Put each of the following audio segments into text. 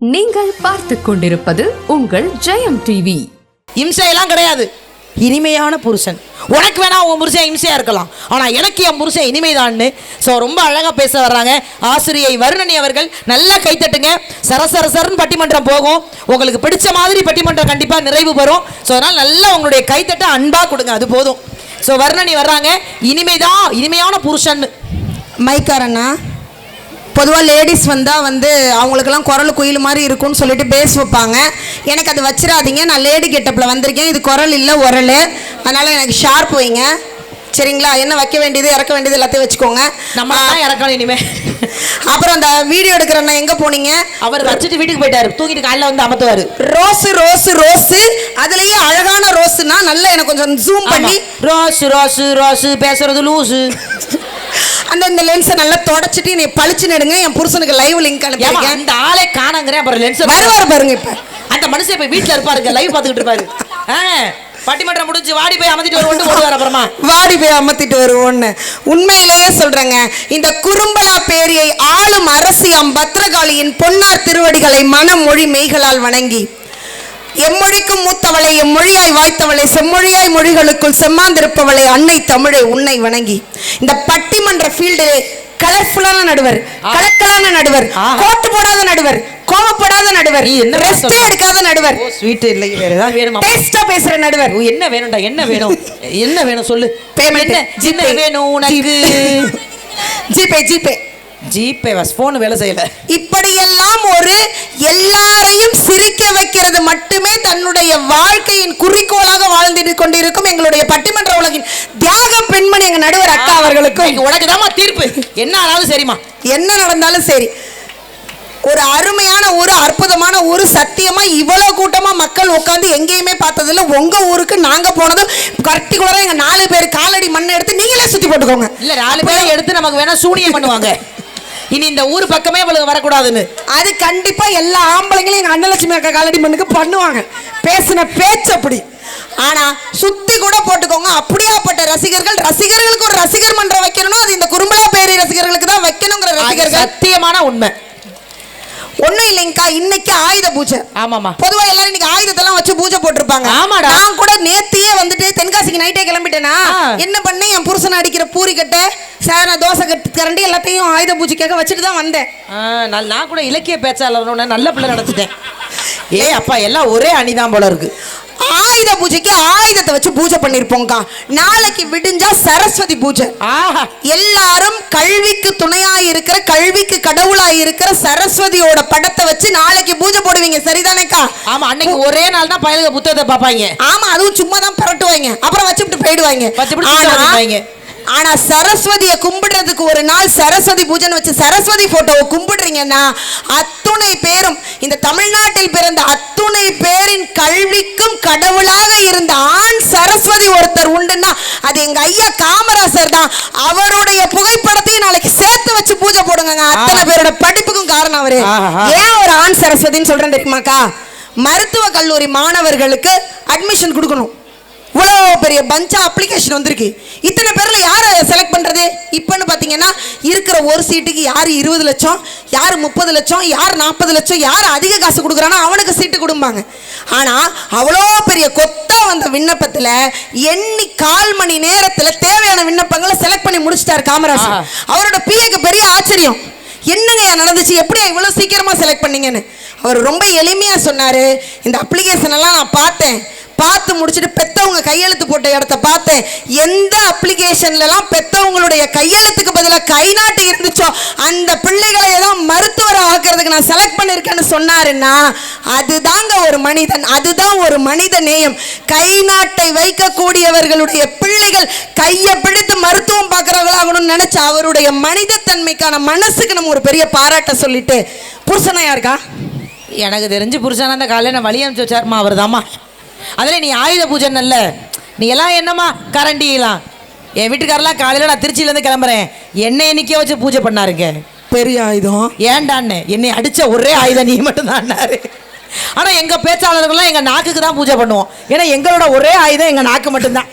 நீங்கள் பார்த்துக் கொண்டிருப்பது உங்கள் ஜெயம் டிவி. இம்சையெல்லாம் கிடையாது. இனிமையான புருஷன். உனக்கு வேணா உன் புருஷன் இம்சையா இருக்கலாம், ஆனா எனக்கு என் புருஷன் இனிமைதான்னு ரொம்ப அழகா பேச வர்றாங்க ஆசிரியை வருணனி அவர்கள். நல்லா கைத்தட்டுங்க. சரசரசரன் பட்டிமன்றம் போகும். உங்களுக்கு பிடிச்ச மாதிரி பட்டிமன்றம் கண்டிப்பா நிறைவு பெறும். அதனால நல்லா உங்களுடைய கைத்தட்ட அன்பா கொடுங்க, அது போதும். வருணனி வர்றாங்க. இனிமைதான், இனிமையான புருஷன். மைக்காரண்ணா, பொதுவாக லேடிஸ் வந்தால் அவங்களுக்கெல்லாம் குரல் குயில் மாதிரி இருக்கும்னு சொல்லிட்டு பேஸ் வைப்பாங்க. எனக்கு அது வச்சிடாதீங்க. நான் லேடி கெட்டப்பில் வந்திருக்கேன். இது குரல் இல்லை, உரல். அதனால் எனக்கு ஷார்ப் வைங்க, சரிங்களா? என்ன வைக்க வேண்டியது இறக்க வேண்டியது எல்லாத்தையும் வச்சுக்கோங்க. நம்ம தான் இறக்கணும் இனிமே. அப்புறம் அந்த வீடியோ எடுக்கிறண்ணா எங்கே போனீங்க? அவர் வச்சுட்டு வீட்டுக்கு போயிட்டாரு. தூங்கிட்டு காலையில் வந்து அமர்த்துவார். ரோஸு ரோஸு ரோஸு, அதுலேயே அழகான ரோஸுனா நல்லா எனக்கு கொஞ்சம் ஜூம் பண்ணி. ரோஸு ரோஸு ரோஸு பேசுறது லூஸு. இந்த லென்ஸை நல்லா தொடச்சிட்டு நீ பழிச்சு நடுங்க. என் புருஷனுக்கு லைவ் லிங்க் அனுப்பிடுங்க. அந்த ஆளே காணங்கிறேன். அப்புறம் லென்ஸ் வருவாரு பாருங்க. இப்ப அந்த மனுஷன் இப்ப வீட்டுல இருப்பாருங்க, லைவ் பார்த்துக்கிட்டு இருப்பாரு. பட்டிமன்றம் முடிஞ்சு வாடி போய் அமர்த்திட்டு வருவோம். அப்புறமா வாடி போய் அமர்த்திட்டு வருவோன்னு உண்மையிலேயே சொல்றேங்க. இந்த குறும்பலா பேரியை ஆளும் அரசியாம் பத்ரகாளியின் பொன்னார் திருவடிகளை மனமொழி மெய்களால் வணங்கி, எம்மொழிக்கும் மூத்தவளை எம்மொழியாய் வாய்த்தவளை செம்மொழியாய் மொழிகளுக்குள் செம்மாந்திருப்பவளை அன்னை தமிழை உன்னை வணங்கி, இந்த பட்டிமன்ற ஃபீல்டிலே கலர்ஃபுல்லான நடுவர், கலக்கலான நடுவர், கோட்டு போடாத நடுவர், கோவப்படாத நடுவர், ரெஸ்ட் எடுக்காத நடுவர், ஸ்வீட் இல்லை வேற ஏதாவது வேணுமா, டேஸ்டா பேசுற நடுவர். என்ன வேணும்டா, என்ன வேணும், என்ன வேணும் சொல்லு. பேமெண்ட் என்ன வேணும் உனக்கு? ஜிபே ஜிபே ஜிபே போன் வேலை செய்யல. இப்படியெல்லாம் ஒரு எல்லாரையும் சிரிக்க வைக்கிறது மட்டுமே தன்னுடைய வாழ்க்கையின் குறிக்கோளாக வாழ்ந்து கொண்டிருக்கும் எங்களுடைய பட்டிமன்ற உலகின் தியாக பெண்மணி எங்க நடுவர் அக்கா அவர்களுக்கும் உனக்கு தான் தீர்ப்பு. என்ன ஆனாலும் சரிமா, என்ன நடந்தாலும் சரி. ஒரு அருமையான ஒரு அற்புதமான ஒரு சத்தியமா இவ்வளவு கூட்டமா மக்கள் உட்காந்து எங்கேயுமே பார்த்ததில்ல. உங்க ஊருக்கு நாங்க போனதும் பர்டிகுலரா எங்க 4 பேர் காலடி மண்ணை எடுத்து நீங்களே சுத்தி போட்டுக்கோங்க. இல்ல 4 பேர் எடுத்து நமக்கு வேணா சூனியம் பண்ணுவாங்க. இனி இந்த ஊர் பக்கமே இவளுக்கு வரக்கூடாதுன்னு. அது கண்டிப்பா எல்லா ஆம்பளைங்களும் எங்க அண்ணலட்சுமி அக்கா காலடி மண்ணுக்கு பண்ணுவாங்க. பேசின பேச்சு அப்படி. ஆனா சுத்தி கூட போட்டுக்கோங்க. அப்படியாப்பட்ட ரசிகர்களுக்கு ஒரு ரசிகர் மன்றம் வைக்கணும். அது இந்த குறும்பலா பேரி ரசிகர்களுக்கு தான் வைக்கணுங்கிற ரசிகர்கள். சத்தியமான உண்மை. ஒண்ணும் இல்லைங்கக்கா, இன்னைக்கு ஆயுத பூஜை. ஆமாமா, பொதுவா எல்லாரும் இன்னைக்கு ஆயுதத்தெல்லாம் வச்சு பூஜை போட்டிருப்பாங்க. ஆமாடா. நான் கூட நேத்தியே தென்காசிக்கு நைட்டே கிளம்பிட்டேனா. என்ன பண்ணேன், என் புருஷன் அடிக்கிற பூரி கட்டை, சேன தோசை கரண்டி எல்லாத்தையும் ஆயுத பூஜைக்காக வச்சுட்டு தான் வந்தேன். நான் கூட இலக்கிய பேச்சாளர் நல்ல பிள்ளை நடத்திட்டேன். அப்பா எல்லாம் ஒரே அணிதான் போல இருக்கு. ஆயுத பூஜைக்கு ஆயுதத்தை வச்சு பூஜை பண்ணிருப்போங்கக்கா. நாளைக்கு விடிஞ்சா சரஸ்வதி பூஜை. எல்லாரும் கல்விக்கு துணையாய் இருக்கிற, கல்விக்கு கடவுளாய் இருக்கிற சரஸ்வதியோட படத்தை வச்சு நாளைக்கு பூஜை போடுவீங்க, சரிதானேக்கா? ஆமா, அன்னைக்கு ஒரே நாள் தான் பயலுக புத்தகத்தை பாப்பாங்க. ஆமா, அதுவும் சும்மா தான் பரட்டுவாங்க, அப்புறம் வச்சுட்டு போயிடுவாங்க. ஆனா சரஸ்வதியை கும்பிடுறதுக்கு ஒரு நாள் சரஸ்வதி பூஜைன்னு வச்சு சரஸ்வதி போட்டோவை கும்பிடுறீங்கன்னா அத்துணை பேரும், இந்த தமிழ்நாட்டில் பிறந்த அத்துணை பேரின் கல்விக்கும் கடவுளாக இருந்த ஆண் சரஸ்வதி ஒருத்தர் உண்டுன்னா அது எங்க ஐயா காமராசர் தான். அவருடைய புகைப்படத்தையும் நாளைக்கு சேர்த்து வச்சு பூஜை போடுங்க. அத்தனை பேரோட படிப்புக்கும் காரணம் அவரு. ஏன் ஒரு ஆண் சரஸ்வதின்னு சொல்றேன் தெரியுமாக்கா? மருத்துவ கல்லூரி மாணவர்களுக்கு அட்மிஷன் கொடுக்கணும். இவ்வளோ பெரிய பஞ்சா அப்ளிகேஷன் வந்திருக்கு. இத்தனை பேரில் யாரை செலக்ட் பண்ணுறது? இப்போன்னு பார்த்தீங்கன்னா இருக்கிற ஒரு சீட்டுக்கு யார் 20 லட்சம், யார் 30 லட்சம், யார் 40 லட்சம், யார் அதிக காசு கொடுக்குறானோ அவனுக்கு சீட்டு கொடுப்பாங்க. ஆனால் அவ்வளோ பெரிய கொத்தா வந்த விண்ணப்பத்தில் எண்ணி 1/4 மணி நேரத்தில் தேவையான விண்ணப்பங்களை செலக்ட் பண்ணி முடிச்சிட்டார் காமராஜர். அவரோட பிஏக்கு பெரிய ஆச்சரியம், என்னங்க நடந்துச்சு, எப்படி இவ்வளோ சீக்கிரமாக செலக்ட் பண்ணீங்கன்னு. அவர் ரொம்ப எளிமையாக சொன்னார், இந்த அப்ளிகேஷன் எல்லாம் நான் பார்த்து முடிச்சுட்டு பெத்தவங்க கையெழுத்து போட்ட இடத்த பார்த்தேன். எந்த அப்ளிகேஷன்லாம் பெத்தவங்களுடைய கையெழுத்துக்கு பதிலாக கை நாட்டு இருந்துச்சோ அந்த பிள்ளைகளை தான் மருத்துவரை ஆக்குறதுக்கு நான் செலக்ட் பண்ணிருக்கேன்னு சொன்னாருன்னா அதுதாங்க ஒரு மனிதன், அதுதான் ஒரு மனித நேயம். கை நாட்டை வைக்கக்கூடியவர்களுடைய பிள்ளைகள் கையை பிடித்து மருத்துவம் பார்க்கறவங்களாகணும்னு நினைச்ச அவருடைய மனித தன்மைக்கான மனசுக்கு நம்ம ஒரு பெரிய பாராட்ட சொல்லிட்டு. புருஷனா யாருக்கா? எனக்கு தெரிஞ்சு புருஷனா அந்த காலையில் நான் வழி அனுப்பிச்சு வச்சாருமா அவர் தாம்மா. அதில் நீ ஆயுத பூஜை நல்ல, நீ எல்லாம் என்னம்மா கரண்டிலாம். என் வீட்டுக்காரெல்லாம் காலையில் நான் திருச்சியிலேருந்து கிளம்புறேன், என்னை என்னைக்கே வச்சு பூஜை பண்ணாருங்க. பெரிய ஆயுதம் ஏண்டான்னு என்னை அடித்த ஒரே ஆயுதம் நீ மட்டும்தான்னாரு. ஆனா எங்க பேச்சாளர்கள்லாம் எங்க நாக்குக்கு தான் பூஜை பண்ணுவோம். ஏன்னா எங்களோட ஒரே ஆயுதம் எங்க நாக்கு மட்டும்தான்.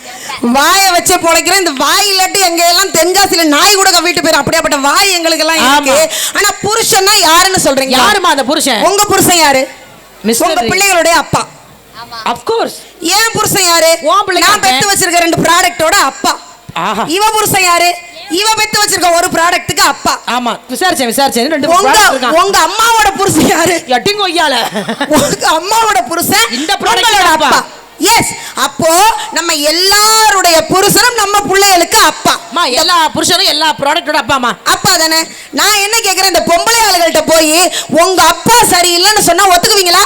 வாயை வச்சே பொழைக்கிறேன். இந்த வாய் இல்லாட்டி எங்க எல்லாம் தென்காசியில நாய் கூட வீட்டு போயிடும். அப்படியாப்பட்ட வாய் எங்களுக்கு எல்லாம் இருக்கு. ஆனா புருஷன்னா யாருன்னு சொல்றீங்க? யாருமா அந்த புருஷன்? உங்க புருஷன் யாரு? உங்க பிள்ளைகளுடைய அப்பா. Of course. ஏன் புருஷன் யாரு? நான் பெத்து வச்சிருக்க 2 ப்ராடக்ட்டோட அப்பா. இவ புருஷன் யாரு? இவ பெத்து வச்சிருக்க ஒரு ப்ராடக்ட்டுக்கு அப்பா. ஆமா, விசாரிச்சேன் 2 ப்ராடக்ட் இருக்காங்க. உங்க அம்மாவோட புருஷன் யாரு? எட்டிங் ஒய்யால. உங்க அம்மாவோட புருஷன் இந்த ப்ராடக்ட்டோட அப்பா. எஸ். அப்போ நம்ம எல்லாருடைய புருஷனும் நம்ம பிள்ளைகளுக்கு அப்பா. எல்லா புருஷனும் எல்லா ப்ராடக்ட்டோட அப்பாமா. அப்பா தானே. நான் என்ன கேக்குறேன், இந்த பொம்பளை ஆளுகள்கிட்ட போய் உங்க அப்பா சரியில்லைன்னு சொன்னா ஒத்துக்குவீங்களா?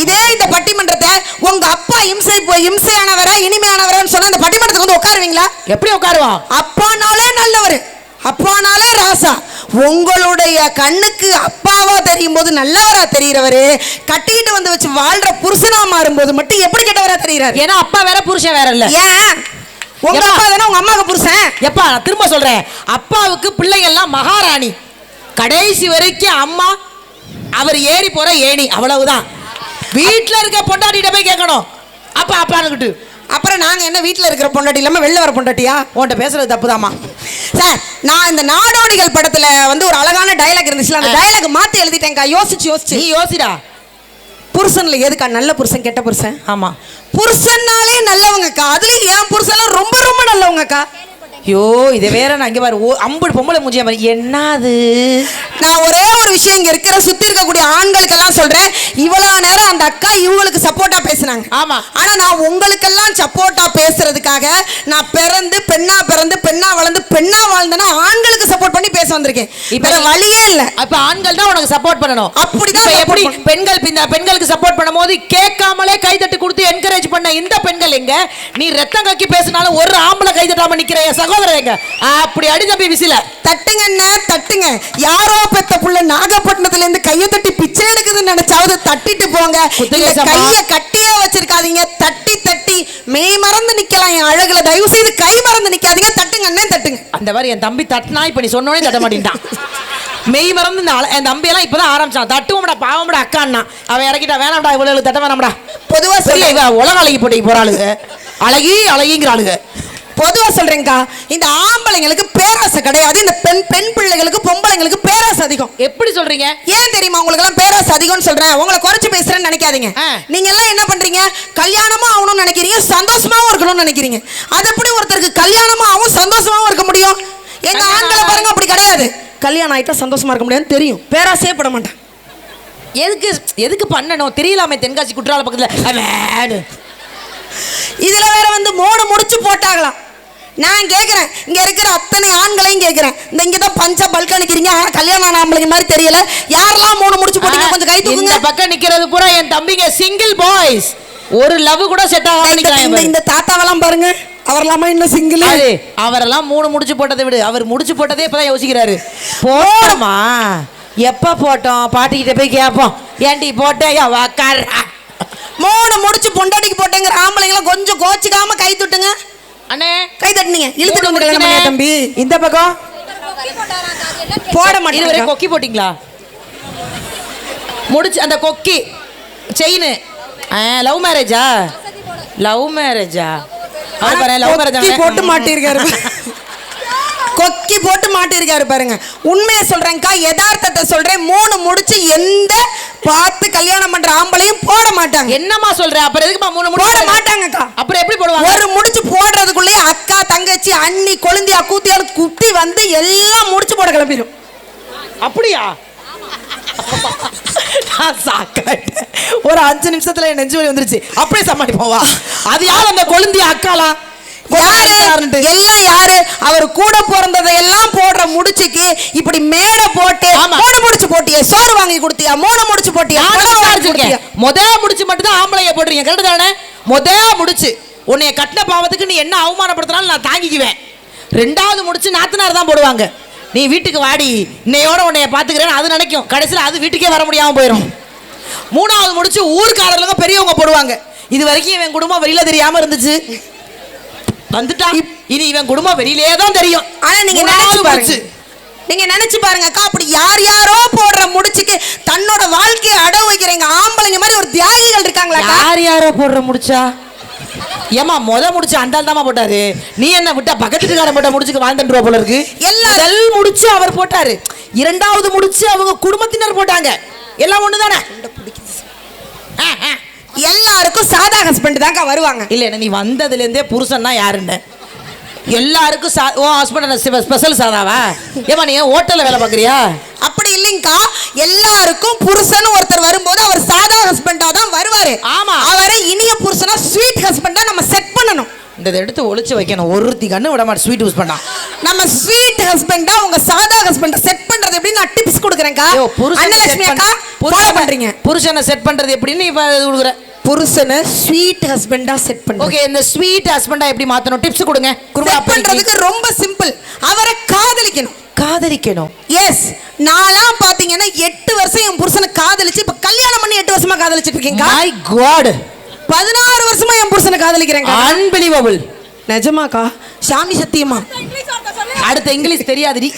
இதே இந்த பட்டிமன்றத்தை உங்க அப்பா இம்சையானவரா இனிமையானவரான்னு சொன்னா இந்த பட்டிமன்றத்துக்கு வந்து உட்காருவீங்களா? எப்படி உட்காருவோம்? அப்பானாலே நல்லவர், அப்பானாலே ராசா. உங்களுடைய கண்ணுக்கு அப்பாவா தெரியும் போது நல்லவரா தெரிகிறவரு கட்டிக்கிட்டு வந்து வச்சு வாழ்ற புருஷனா மாறும்போது மட்டும் எப்படி கெட்டவரா தெரிகிறாரு? ஏன்னா அப்பா வேற புருஷன் வேற இல்ல. ஏன்? உங்க அப்பா தானே உங்க அம்மாவுக்கு புருஷன். எப்பா நான் திரும்ப சொல்றேன், அப்பாவுக்கு பிள்ளைகள்லாம் மகாராணி. கடைசி வரைக்கும் அம்மா அவர் ஏறி போற ஏணி, அவ்வளவுதான். வீட்டுல இருக்க பொண்டாட்டிட்ட போய் கேட்கணும் அப்பா அப்பானுக்கிட்டு. அப்புறம் நாங்க என்ன வீட்டுல இருக்கிற பொண்டாட்டி இல்லாம வெளில வர பொண்டாட்டியா? உன்கிட்ட பேசுறது தப்புதாமா சார். நான் இந்த நாடோடிகள் படத்துல வந்து ஒரு அழகான டயலாக் இருந்துச்சுல, அந்த டயலாக் மாத்தி எழுதிட்டேன்க்கா. யோசிச்சு நீ யோசிடா. புருஷன்ல எதுக்கா நல்ல புருஷன் கெட்ட புருஷன்? ஆமா, புருஷன்னாலே நல்லவங்கக்கா. அதுலயும் என் புருஷன்லாம் ரொம்ப ரொம்ப நல்லவங்கக்கா. ஐயோ, இதை வேற நான் இங்க பாரு அம்பு பொம்பளை மூஞ்சிய மாதிரி என்னது. நான் ஒரே ஒரு விஷயம் இங்க இருக்கிற சுத்தி இருக்கக்கூடிய ஆண்களுக்கெல்லாம் சொல்றேன், இவ்வளவு நேரம் அந்த அக்கா இவங்களுக்கு சப்போர்ட்டா பேசினாங்க. ஆமா, ஆனா நான் உங்களுக்கெல்லாம் சப்போர்ட்டா பேசுறதுக்காக நான் பிறந்து பெண்ணா வளர்ந்து பெண்ணா வாழ்ந்தேன்னா ஆண்களுக்கு சப்போர்ட் பண்ணி பேச வந்திருக்கேன். இப்ப வழியே இல்ல. அப்ப ஆண்கள் தான் உனக்கு சப்போர்ட் பண்ணணும். அப்படிதான். எப்படி பெண்களுக்கு சப்போர்ட் பண்ணும்போது கேட்காமலே கைதட்டு கொடுத்து என்கரேஜ் பண்ண இந்த பெண்கள் எங்க? நீ ரத்தம் கக்கி பேசினாலும் ஒரு ஆம்பளை கைதட்டாம நிக்கிற சகோதரங்க அப்படி அடி தம்பி விசில தட்டுங்க. யாரோ பெத்த புள்ள நாகப்பட்டினத்துல இருந்து கையை தட்டி பிச்சை எடுக்குதுன்னு நினைச்சாவது தட்டிட்டு போங்க. கைய கட்டியே வச்சிருக்காதீங்க. தட்டி மெய் மறந்து நிக்கலாம். என் அழகுல தயவு செய்து கை மறந்து நிக்காதீங்க. தட்டுங்க. அந்த மாதிரி என் தம்பி தட்டினா இப்ப நீ சொன்னோனே தட்ட மாட்டேன்ட்டான். மெய் மறந்து என் தம்பி எல்லாம் இப்பதான் ஆரம்பிச்சான். தட்டுவோம்டா பாவம்டா அக்கான்னா அவன் இறக்கிட்டா. வேணாம்டா இவ்வளவு தட்ட வேணாம்டா. பொதுவா சொல்ல உலக அழகி போட்டி போறாளுங்க. அழகிங்கிறாளுங்க. பொதுவா சொல்றேங்கக்கா, இந்த ஆம்பளைங்களுக்கு பேராசை கிடையாது. இந்த பெண் பிள்ளைகளுக்கு பொம்பளைங்களுக்கு பேராசை அதிகம். எப்படி சொல்றீங்க? ஏன் தெரியுமா உங்களுக்கு எல்லாம் பேராசை அதிகம்னு சொல்றேன்? உங்களை குறைச்சு பேசுறேன்னு நினைக்காதீங்க. நீங்க எல்லாம் என்ன பண்றீங்க? கல்யாணமா ஆகணும்னு நினைக்கிறீங்க, சந்தோஷமாவும் இருக்கணும்னு நினைக்கிறீங்க. அது எப்படி ஒருத்தருக்கு கல்யாணமா ஆகும் சந்தோஷமாவும் இருக்க முடியும்? எங்க ஆண்களை பாருங்க, அப்படி கிடையாது. கல்யாணம் ஆயிட்டா சந்தோஷமா இருக்க முடியாதுன்னு தெரியும், பேராசையே பட மாட்டேன். எதுக்கு பண்ணணும் தெரியலாமே. தென்காசி குற்றால பக்கத்துல இதுல வேற வந்து 3 முடிச்சு போட்டாங்களாம். நான் கேட்கிறேன், இங்க இருக்கிற அத்தனை ஆண்களையும் கேட்கிறேன், இந்த இங்கதான் பஞ்ச பல்கா நிக்கிறீங்க, ஆனா கல்யாணம் ஆம்பளைங்க மாதிரி தெரியல, யாரெல்லாம் 3 முடிச்சு போட்டீங்க கொஞ்சம் கை தூக்குங்க. இந்த பக்கம் நிக்கிறது பூரா என் தம்பிங்க சிங்கிள் பாய்ஸ். ஒரு லவ் கூட செட் ஆகாம நிக்கிறாங்க. இந்த தாத்தாவெல்லாம் பாருங்க, அவரெல்லாமா இன்னும் சிங்கிள். அவரெல்லாம் 3 முடிச்சு போட்டதை விடு, அவர் முடிச்சு போட்டதே இப்பதான் யோசிக்கிறாரு. போட்டோமா? எப்ப போட்டோம்? பாட்டிக்கிட்ட போய் கேட்போம். ஏன்டி போட்டேயா வாக்காரா? 3 முடிச்சு பொண்டாட்டிக்கு போட்டேங்கிற ஆம்பளைங்களாம் கொஞ்சம் கோச்சிக்காம கை தட்டுங்க. அண்ணே கை தட்டுனீங்க, இழுத்துட்டு வந்துட்டீங்க தம்பி. இந்த பக்கம் போட மாட்டீங்க. இதுவரை கொக்கி போட்டீங்களா? முடிச்சு அந்த கொக்கி செயின் லவ் மேரேஜா? லவ் மேரேஜா? அவர் பாருங்க லவ் மேரேஜ் போட்டு மாட்டிருக்காரு. கொக்கி போட்டு மாட்டிருக்காரு பாருங்க. உண்மையை சொல்றேன்க்கா, யதார்த்தத்தை சொல்றேன். 3 முடிச்சு எந்த பார்த்து கல்யாணம் பண்ற ஆம்பளையும் போட மாட்டாங்க. என்னமா சொல்ற? அப்புறம் எதுக்குமா 3 முடிச்சு போட மாட்டாங்கக்கா? அப்புறம் எப்படி போடுவாங்க? ஒரு முடிச்சு போடுறதுக்குள்ளே அக்கா தங்கச்சி அண்ணி கொழுந்தியா கூத்தியால குத்தி வந்து எல்லாம் முடிச்சு போட கிளம்பிடும். அப்படியா? ஒரு 5 நிமிஷத்துல என் நெஞ்சு வலி வந்துருச்சு. அப்படியே சமாளி போவா. அது யார் அந்த கொழுந்தியா அக்காலா? எல்லாம் யாரு? அவர் கூட பிறந்ததை எல்லாம் போடுற முடிச்சுக்கு இப்படி மேடை போட்டு 3 முடிச்சு போட்டியா, சோறு வாங்கி கொடுத்தியா, 3 முடிச்சு போட்டியா? முதல் முடிச்சு மட்டும் தான் ஆம்பளைய போடுறீங்க, கரெக்ட் தானே? முதல் முடிச்சு உன்னைய கட்டின பாவத்துக்கு நீ என்ன அவமானப்படுத்தினாலும் நான் தாங்கிக்குவேன். 2வது முடிச்சு நாத்தனார் தான் போடுவாங்க. நீ வீட்டுக்கு வாடி, இன்னையோட உன்னைய பாத்துக்கிறேன்னு அது நினைக்கும். கடைசியில் அது வீட்டுக்கே வர முடியாம போயிடும். 3வது முடிச்சு ஊர்க்காரர்களுக்கு பெரியவங்க போடுவாங்க. இது வரைக்கும் இவன் குடும்பம் வெளியில தெரியாம இருந்துச்சு, வந்துட்டா இனி இவன் குடும்பம் வெளியிலே தான் தெரியும். ஆனா நீங்க நினைச்சு பாருங்க அக்கா, அப்படி யார் யாரோ போடுற முடிச்சுக்கு தன்னோட வாழ்க்கையை அடவு வைக்கிறீங்க ஆம்பளைங்க மாதிரி ஒரு தியாகிகள் இருக்காங்களா? யாரோ போடுற முடிச்சா? ஏமா முடிச்சு அண்டால் தாமா போட்டாரு. நீ என்ன விட்டா பக்கத்துக்காரன் போட்ட முடிச்சுக்கு வாழ்ந்துட்டு போல இருக்கு. எல்லாரும் முடிச்சு அவர் போட்டாரு, இரண்டாவது முடிச்சு அவங்க குடும்பத்தினர் போட்டாங்க. எல்லாம் ஒண்ணுதானே? எல்லாருக்கும் சாதா ஹஸ்பண்ட் தாங்க வருவாங்க. இல்ல நீ வந்ததுல இருந்தே புருஷன்னா யாருன்னு எல்லாருக்கும் ஹஸ்பண்ட் ஸ்பெஷல் சாதாவா? ஏமா நீ ஹோட்டல்ல வேலை பாக்குறியா? அப்படி இல்லைங்கக்கா, எல்லாருக்கும் புருஷன் ஒருத்தர் வரும்போது அவர் சாதா ஹஸ்பண்டா தான் வருவாரு. ஆமா, அவரை இனிய புருஷனா ஸ்வீட் ஹஸ்பண்டா நம்ம செட் பண்ணணும். இந்த எடுத்து ஒளிச்சு வைக்கணும். ஒருத்தி கண்ணு விட மாட்டேன் ஸ்வீட் யூஸ் பண்ணா. நம்ம ஸ்வீட் ஹஸ்பண்டா உங்க சாதா ஹஸ்பண்ட செட் பண்றது எப்படி நான் டிப்ஸ் கொடுக்கறேன்க்கா. அன்னலட்சுமி அக்கா ஃபாலோ பண்றீங்க. புருஷனை செட் பண்றது எப்படின்னு இப்ப கொடுக்குற. புருஷனை ஸ்வீட் ஹஸ்பண்டா செட் பண்ணு. ஓகே, இந்த ஸ்வீட் ஹஸ்பண்டா எப்படி மாத்தணும் டிப்ஸ் கொடுங்க. செட் பண்றதுக்கு ரொம்ப சிம்பிள். அவரை காதலிக்கணும். காதலிக்கணும்? எஸ். நான்லாம் பாத்தீங்கன்னா 8 வருஷம் என் புருஷனை காதலிச்சு இப்ப கல்யாணம் பண்ணி 8 வருஷமா காதலிச்சிட்டு இருக்கேன். மை காட், 16 வருஷமா என் புருஷனை காதலிக்கிறேன். அன்பிலீவபிள். நிஜமாக்கா? சாமி சத்தியமா? அடுத்த இங்கிலீஷ் தெரியாதுடி.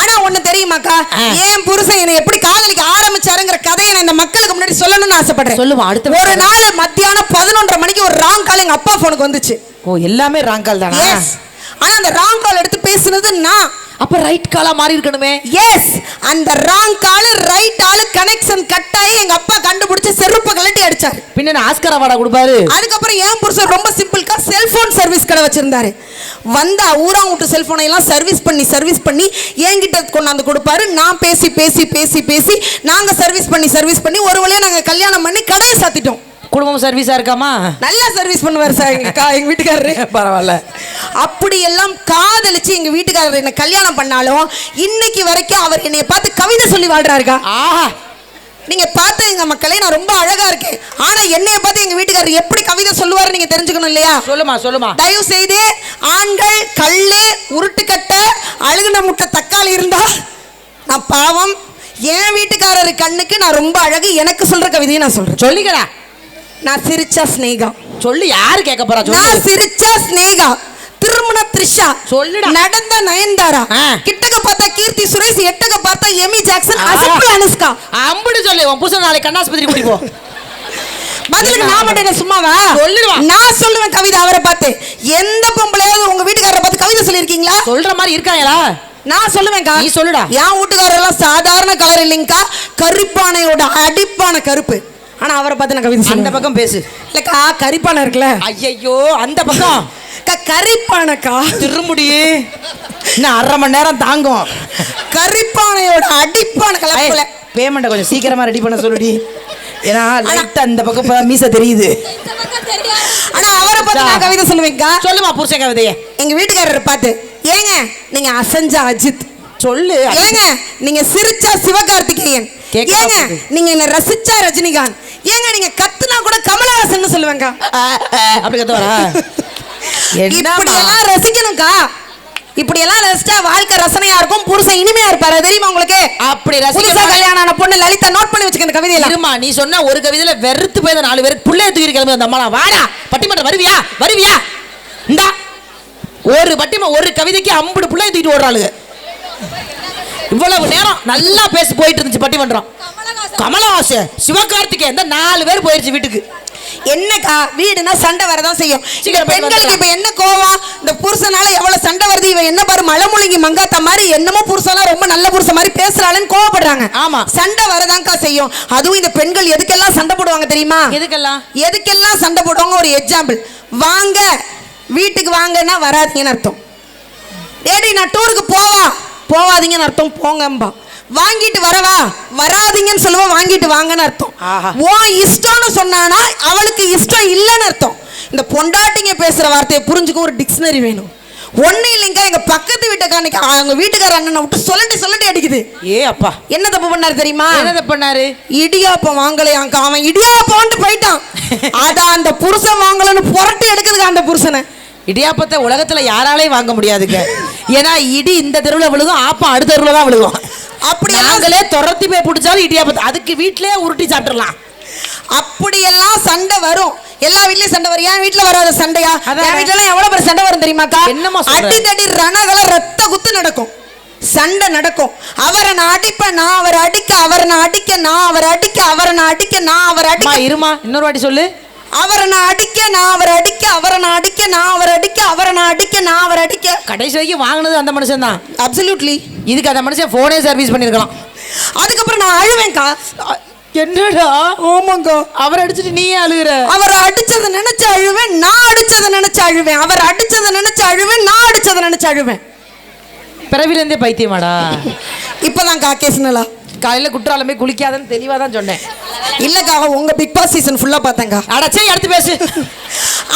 ஆனா ஒண்ணு தெரியுமாக்கா, என் புருஷன் என்னை எப்படி காதலிக்க ஆரம்பிச்சாருங்கிற கதையை நான் இந்த மக்களுக்கு முன்னாடி சொல்லணும்னு ஆசைப்படுறேன். சொல்லுவா. அடுத்த ஒரு நாள் மத்தியானம் 11:30 மணிக்கு ஒரு ராங் கால் எங்க அப்பா போனுக்கு வந்துச்சு. ஓ, எல்லாமே ராங் கால் தானா? எஸ். ஆனா அந்த ராங் கால் எடுத்து பேசுனது நான். அப்ப ரைட் காலா மாறி இருக்கணுமே. எஸ். அந்த ராங் கால் ரைட் ஆளு கனெக்ஷன் கட் ஆகி எங்க அப்பா கண்டுபிடிச்சு செருப்பை கழட்டி அடிச்சாரு. பின்ன ஆஸ்கர் அவார்டா கொடுப்பாரு. அதுக்கப்புறம் என் புருஷன் ரொம்ப சிம்பிள்க்கா செல்போன் சர்வீஸ் கடை வச்சிருந்தாரு. வந்தா ஊரா விட்டு செல்போனை எல்லாம் சர்வீஸ் பண்ணி என்கிட்ட கொண்டாந்து கொடுப்பாரு. நான் பேசி நாங்க சர்வீஸ் பண்ணி ஒரு வழியா நாங்க கல்யாணம் பண்ணி கடையை சாத்திட்டோம். குடும்பம் சர்வீஸா இருக்காமா? நல்லா சர்வீஸ் பண்ணுவார் சார் எங்க வீட்டுக்காரரு. பரவாயில்ல. அப்படி எல்லாம் காதலிச்சு எங்க வீட்டுக்காரர் என்ன கல்யாணம் பண்ணாலும் இன்னைக்கு வரைக்கும் அவர் என்னைய பார்த்து கவிதை சொல்லி வாழ்றாருக்கா. ஆஹா, நீங்க பாத்துங்க மக்களே, நான் ரொம்ப அழகா இருக்கேன். ஆனா என்னைய பார்த்து எங்க வீட்டுக்காரர் எப்படி கவிதை சொல்லுவாரு நீங்க தெரிஞ்சுக்கணும் இல்லையா? சொல்லுமா. தயவு செய்து ஆண்கள் கல்லு உருட்டுக்கட்ட அழுகுன முட்டை தக்காளி இருந்தா நான் பாவம். என் வீட்டுக்காரரு கண்ணுக்கு நான் ரொம்ப அழகு. எனக்கு சொல்ற கவிதையை நான் சொல்றேன். சொல்லிக்கடா. நான் சிரிச்சா ஸ்னேகா. சொல்லு, யாரு கேட்க போறா? நான் சிரிச்சா ஸ்னேகா, திருமண த்ரிஷா, சொல்லுடா. நடந்த நயன்தாரா, கிட்டக்க பார்த்தா கீர்த்தி சுரேஷ், எட்டக்க பார்த்தா எமி ஜாக்சன், அசப்பிள் அனுஷ்கா. அம்புடு சொல்லு. உன் புருஷன் நாளைக்கு கண்ணாஸ்பத்திரி கூட்டி போ. பதிலுக்கு நான் மட்டும் சும்மாவா சொல்லுவேன்? நான் சொல்லுவேன் கவிதை அவரை பார்த்து. எந்த பொம்பளையாவது உங்க வீட்டுக்காரரை பார்த்து கவிதை சொல்லியிருக்கீங்களா? சொல்ற மாதிரி இருக்காங்களா? நான் சொல்லுவேன்க்கா. நீ சொல்லுடா. என் வீட்டுக்காரர் எல்லாம் சாதாரண கலர் இல்லைங்கக்கா, கருப்பானையோட அடிப்பான கருப்பு. ஆனா அவரை பார்த்து நான் கவிதை அந்த பக்கம் பேசு. இல்லக்கா, கரிப்பானை இருக்குல்ல? ஐயோ, அந்த பக்கம் கரிப்பானக்கா. திருமுடி இன்னும் 1/2 மணி நேரம் தாங்கும். கரிப்பானையோட அடிப்பான கலர்ல பேமெண்ட்டை கொஞ்சம் சீக்கிரமா ரெடி பண்ண சொல்லுடி. ஏன்னா லைட்டா அந்த பக்கம் மீச தெரியுது. ஆனா அவரை பார்த்து நான் கவிதை சொல்லுவேன்க்கா. சொல்லுமா புருஷன் கவிதையை. எங்க வீட்டுக்காரரை பார்த்து, ஏங்க நீங்க அசஞ்சா அஜித், சொல்லு. ஏங்க நீங்க சிரிச்சா சிவகார்த்திகேயன், ஏங்க நீங்க என்ன ரசிச்சா ரஜினிகாந்த், ஏங்க நீங்க கத்துனா கூட கமலஹாசன் சொல்லுவாங்க. அப்படி கத்துவாரா? இப்படி எல்லாம் ரசிக்கணும்க்கா. இப்படி எல்லாம் ரசிச்சா வாழ்க்கை ரசனையா இருக்கும், புருஷன் இனிமையா இருப்பாரு. தெரியுமா உங்களுக்கு? அப்படி ரசிச்சா கல்யாணம் ஆன பொண்ணு லலிதா நோட் பண்ணி வச்சுக்க. இந்த கவிதையில இருமா, நீ சொன்ன ஒரு கவிதையில வெறுத்து போய் 4 பேருக்கு புள்ளைய தூக்கி கிளம்பி அந்த அம்மா. வாடா பட்டிமன்றம் வருவியா? இந்தா ஒரு பட்டிமன்றம் ஒரு கவிதைக்கு 50 புள்ளைய தூக்கிட்டு ஓடுறாளுங்க. இவ்வளவு நேரம் நல்லா பேசி போயிட்டு இருந்துச்சு பட்டிமன்றம். கமலஹாசன், சிவகார்த்திகேயன், இந்த 4 பேர் போயிருச்சு வீட்டுக்கு. என்னக்கா, வீடுனா சண்டை வரதான் செய்யும். பெண்களுக்கு இப்ப என்ன கோவம்? இந்த புருஷனால எவ்வளவு சண்டை வருது. இவன் என்ன பாரு மலமுழுங்கி மங்காத்த மாதிரி என்னமோ புருஷனா ரொம்ப நல்ல புருஷன் மாதிரி பேசுறாளுன்னு கோவப்படுறாங்க. ஆமா, சண்டை வரதான்க்கா செய்யும். அதுவும் இந்த பெண்கள் எதுக்கெல்லாம் சண்டை போடுவாங்க தெரியுமா? எதுக்கெல்லாம் சண்டை போடுவாங்க? ஒரு எக்ஸாம்பிள். வாங்க வீட்டுக்கு வாங்கன்னா வராதீங்கன்னு அர்த்தம். ஏடி நான் டூருக்கு போவாதீங்கன்னு அர்த்தம். போங்கம்பா. வாங்கிட்டு வரவா, வராதீங்கன்னு சொல்லுவோம். வாங்கிட்டு வாங்கன்னு அர்த்தம். உன் இஷ்டம்னு சொன்னானா அவளுக்கு இஷ்டம் இல்லைன்னு அர்த்தம். இந்த பொண்டாட்டிங்க பேசுற வார்த்தையை புரிஞ்சுக்க ஒரு டிக்ஷனரி வேணும். ஒண்ணு இல்லைங்க, எங்க பக்கத்து வீட்டுக்காரனுக்கு அவங்க வீட்டுக்கார அண்ணனை விட்டு சொல்லி அடிக்குது. ஏ அப்பா, என்ன தப்பு பண்ணாரு தெரியுமா? என்ன தப்பு பண்ணாரு? இடியாப்பம் வாங்கலையாங்க. அவன் இடியாப்பம் போயிட்டான். அதான் அந்த புருஷன் வாங்கலன்னு புரட்டி எடுக்குதுங்க அந்த புருஷனை. இடியாப்பத்தை உலகத்துல யாராலையும் வாங்க முடியாதுங்க. ஏன்னா இடி இந்த தெருவில் விழுகும், ஆப்பம் அடுத்த தெருவில் தான் விழுகும். அப்படி நாங்களே துரத்தி போய் பிடிச்சாலும் இடியாப்பத்தை அதுக்கு வீட்டிலே உருட்டி சாப்பிட்டுலாம். அப்படியெல்லாம் சண்டை வரும். எல்லா வீட்லயும் சண்டை வரும். என் வீட்டுல வராத சண்டையா? என் வீட்டுல எவ்வளவு பேர் சண்டை வரும் தெரியுமாக்கா? அடி தடி ரணகள ரத்த குத்து நடக்கும். சண்டை நடக்கும். அவரை நான் அடிப்பேன், நான் அவரை அடிக்க, அவரை நான் அடிக்க, நான் அவரை அடிக்க, அவரை நான் அடிக்க, நான் அவரை அடிக்க. இருமா, இன்னொரு வாட்டி சொல்லு. அவரை நான் அடிக்க, நான் அவரை அடிக்க, அவரை நான் அடிக்க, நான் அவரை அடிக்க, அவரை நான் அடிக்க, நான் அவரை அடிக்க. கடைசி வரைக்கும் வாங்கினது அந்த மனுஷன் தான். அப்சல்யூட்லி. இதுக்கு அந்த மனுஷன் போனே சர்வீஸ் பண்ணிருக்கலாம். அதுக்கப்புறம் நான் அழுவேன்க்கா. என்னடா? ஆமாங்க. அவர் அடிச்சுட்டு நீயே அழுகுற. அவர் அடிச்சதை நினைச்சு அழுவேன், நான் அடிச்சதை நினைச்சு அழுவேன். அவர் அடிச்சதை நினைச்சு அழுவேன், நான் அடிச்சதை நினைச்சு அழுவேன். பிறவிலேருந்தே பைத்தியமாடா? இப்பதான் காக்கேஸ்னலா காலையில குற்றாலமே குளிக்காதன்னு தெளிவா தான் சொன்னேன். இல்லக்கா, உங்க பிக் பாஸ் சீசன் ஃபுல்லா பார்த்தேங்க. அடச்சே, அடுத்து பேசு.